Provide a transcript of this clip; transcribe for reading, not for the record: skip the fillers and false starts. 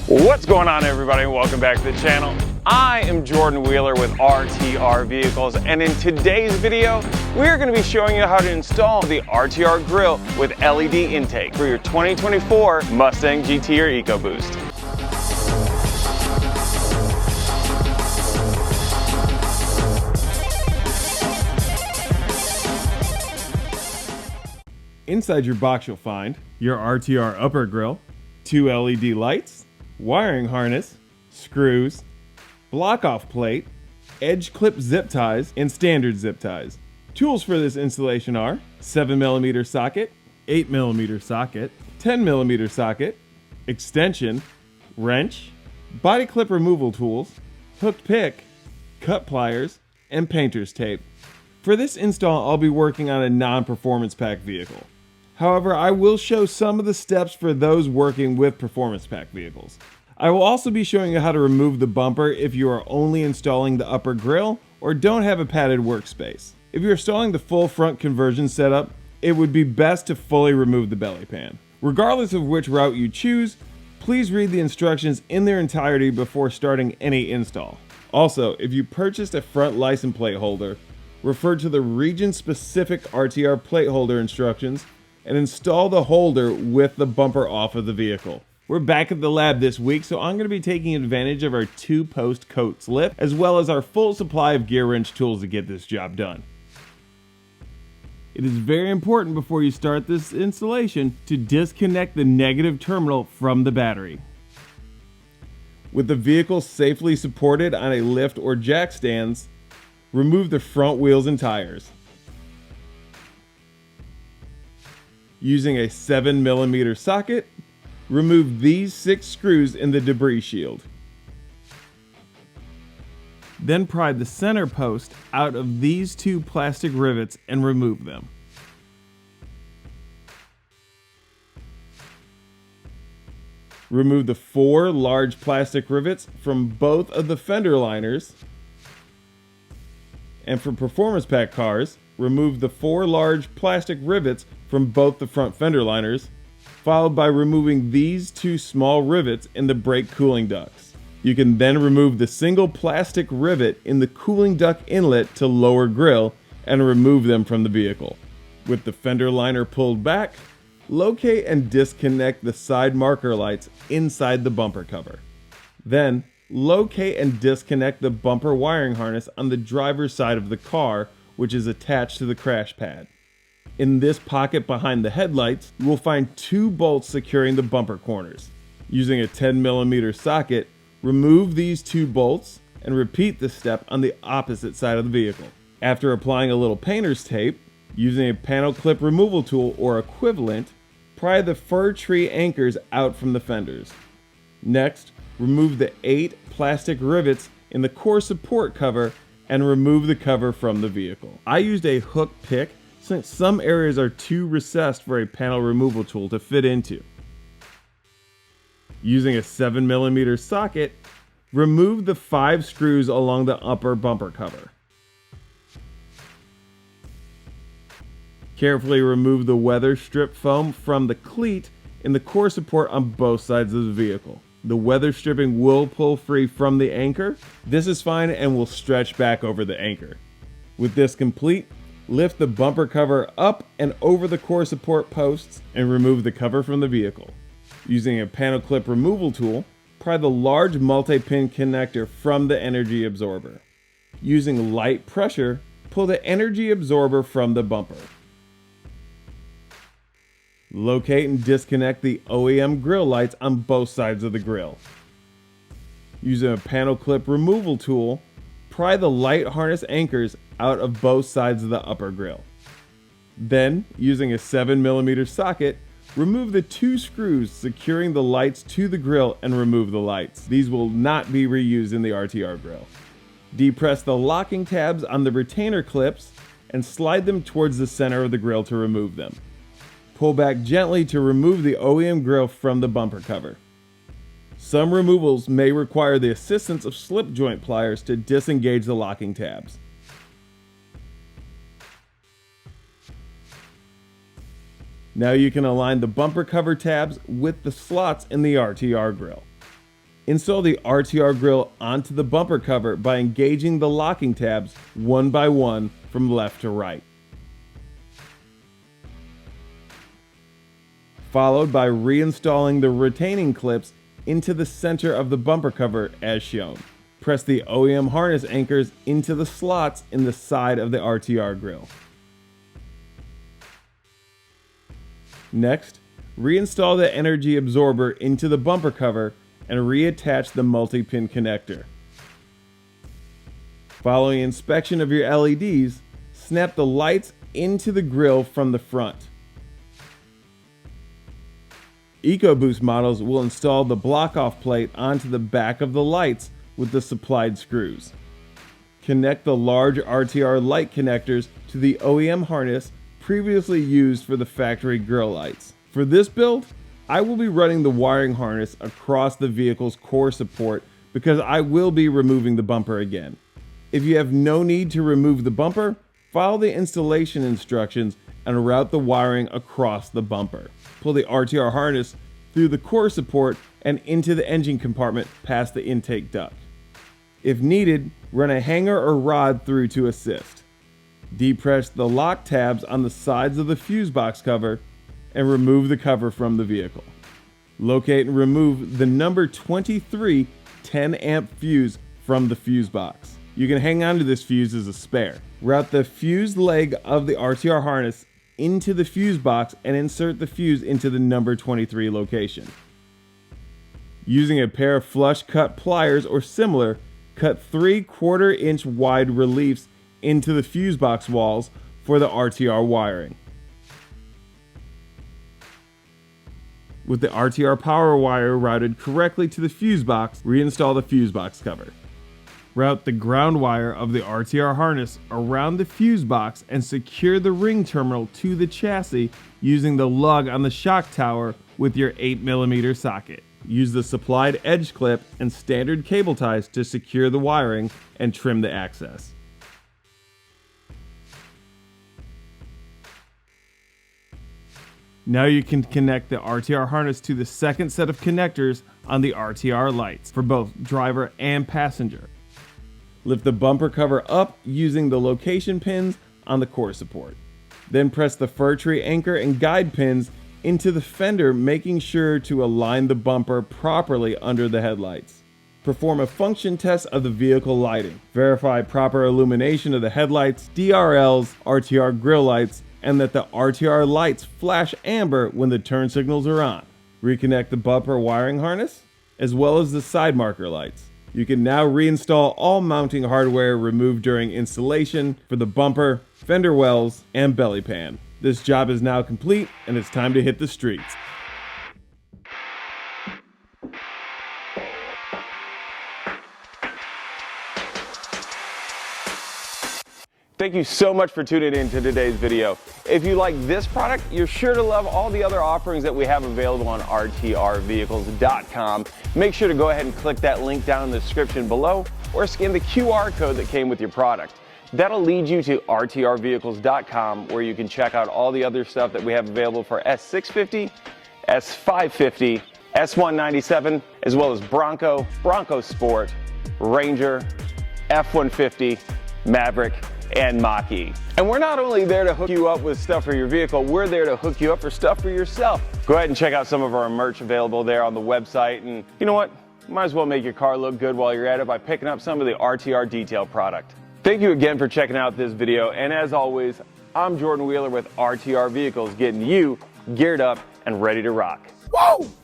What's going on, everybody? Welcome back to the channel. I am Jordan Wheeler with RTR Vehicles, and in today's video we're going to be showing you how to install the RTR Grille with LED intake for your 2024 Mustang GT or EcoBoost. Inside your box you'll find your RTR Upper Grille, 2 LED lights, wiring harness, screws, block-off plate, edge clip zip ties, and standard zip ties. Tools for this installation are 7mm socket, 8mm socket, 10mm socket, extension, wrench, body clip removal tools, hooked pick, cut pliers, and painter's tape. For this install, I'll be working on a non-performance pack vehicle. However, I will show some of the steps for those working with performance pack vehicles. I will also be showing you how to remove the bumper if you are only installing the upper grille or don't have a padded workspace. If you're installing the full front conversion setup, it would be best to fully remove the belly pan. Regardless of which route you choose, please read the instructions in their entirety before starting any install. Also, if you purchased a front license plate holder, refer to the region-specific RTR plate holder instructions and install the holder with the bumper off of the vehicle. We're back at the lab this week, so I'm going to be taking advantage of our 2-post coat slip, as well as our full supply of gear wrench tools to get this job done. It is very important before you start this installation to disconnect the negative terminal from the battery. With the vehicle safely supported on a lift or jack stands, remove the front wheels and tires. Using a 7mm socket, remove these 6 screws in the debris shield. Then pry the center post out of these 2 plastic rivets and remove them. Remove the 4 large plastic rivets from both of the fender liners. And for performance pack cars, remove the 4 large plastic rivets from both the front fender liners, followed by removing these 2 small rivets in the brake cooling ducts. You can then remove the single plastic rivet in the cooling duct inlet to lower grille and remove them from the vehicle. With the fender liner pulled back, locate and disconnect the side marker lights inside the bumper cover. Then, locate and disconnect the bumper wiring harness on the driver's side of the car, which is attached to the crash pad. In this pocket behind the headlights, you will find 2 bolts securing the bumper corners. Using a 10mm socket, remove these 2 bolts and repeat this step on the opposite side of the vehicle. After applying a little painter's tape, using a panel clip removal tool or equivalent, pry the fir tree anchors out from the fenders. Next, remove the 8 plastic rivets in the core support cover and remove the cover from the vehicle. I used a hook pick since some areas are too recessed for a panel removal tool to fit into. Using a 7mm socket, remove the 5 screws along the upper bumper cover. Carefully remove the weather strip foam from the cleat in the core support on both sides of the vehicle. The weather stripping will pull free from the anchor. This is fine and will stretch back over the anchor. With this complete, lift the bumper cover up and over the core support posts and remove the cover from the vehicle. Using a panel clip removal tool, pry the large multi-pin connector from the energy absorber. Using light pressure, pull the energy absorber from the bumper. Locate and disconnect the OEM grille lights on both sides of the grille. Using a panel clip removal tool, pry the light harness anchors out of both sides of the upper grille. Then, using a 7mm socket, remove the 2 screws securing the lights to the grille and remove the lights. These will not be reused in the RTR grille. Depress the locking tabs on the retainer clips and slide them towards the center of the grille to remove them. Pull back gently to remove the OEM grille from the bumper cover. Some removals may require the assistance of slip joint pliers to disengage the locking tabs. Now you can align the bumper cover tabs with the slots in the RTR grille. Install the RTR Grille onto the bumper cover by engaging the locking tabs one by one from left to right, followed by reinstalling the retaining clips into the center of the bumper cover as shown. Press the OEM harness anchors into the slots in the side of the RTR Grille. Next, reinstall the energy absorber into the bumper cover and reattach the multi-pin connector. Following inspection of your LEDs, snap the lights into the grille from the front. EcoBoost models will install the block-off plate onto the back of the lights with the supplied screws. Connect the large RTR light connectors to the OEM harness previously used for the factory grille lights. For this build, I will be running the wiring harness across the vehicle's core support because I will be removing the bumper again. If you have no need to remove the bumper, follow the installation instructions and route the wiring across the bumper. Pull the RTR harness through the core support and into the engine compartment past the intake duct. If needed, run a hanger or rod through to assist. Depress the lock tabs on the sides of the fuse box cover and remove the cover from the vehicle. Locate and remove the number 23 10 amp fuse from the fuse box. You can hang on to this fuse as a spare. Route the fuse leg of the RTR harness into the fuse box and insert the fuse into the number 23 location. Using a pair of flush cut pliers or similar, cut 3/4 inch wide reliefs into the fuse box walls for the RTR wiring. With the RTR power wire routed correctly to the fuse box, reinstall the fuse box cover. Route the ground wire of the RTR harness around the fuse box and secure the ring terminal to the chassis using the lug on the shock tower with your 8mm socket. Use the supplied edge clip and standard cable ties to secure the wiring and trim the access. Now you can connect the RTR harness to the second set of connectors on the RTR lights for both driver and passenger. Lift the bumper cover up using the location pins on the core support. Then press the fir tree anchor and guide pins into the fender, making sure to align the bumper properly under the headlights. Perform a function test of the vehicle lighting. Verify proper illumination of the headlights, DRLs, RTR grille lights, and that the RTR lights flash amber when the turn signals are on. Reconnect the bumper wiring harness, as well as the side marker lights. You can now reinstall all mounting hardware removed during installation for the bumper, fender wells, and belly pan. This job is now complete, and it's time to hit the streets. Thank you so much for tuning in to today's video. If you like this product, you're sure to love all the other offerings that we have available on rtrvehicles.com. Make sure to go ahead and click that link down in the description below or scan the QR code that came with your product. That'll lead you to rtrvehicles.com where you can check out all the other stuff that we have available for S650, S550, S197, as well as Bronco, Bronco Sport, Ranger, F-150, Maverick, and Mach-E. And we're not only there to hook you up with stuff for your vehicle, we're there to hook you up for stuff for yourself. Go ahead and check out some of our merch available there on the website, and you know what? Might as well make your car look good while you're at it by picking up some of the RTR detail product. Thank you again for checking out this video, and as always, I'm Jordan Wheeler with RTR Vehicles, getting you geared up and ready to rock. Whoa!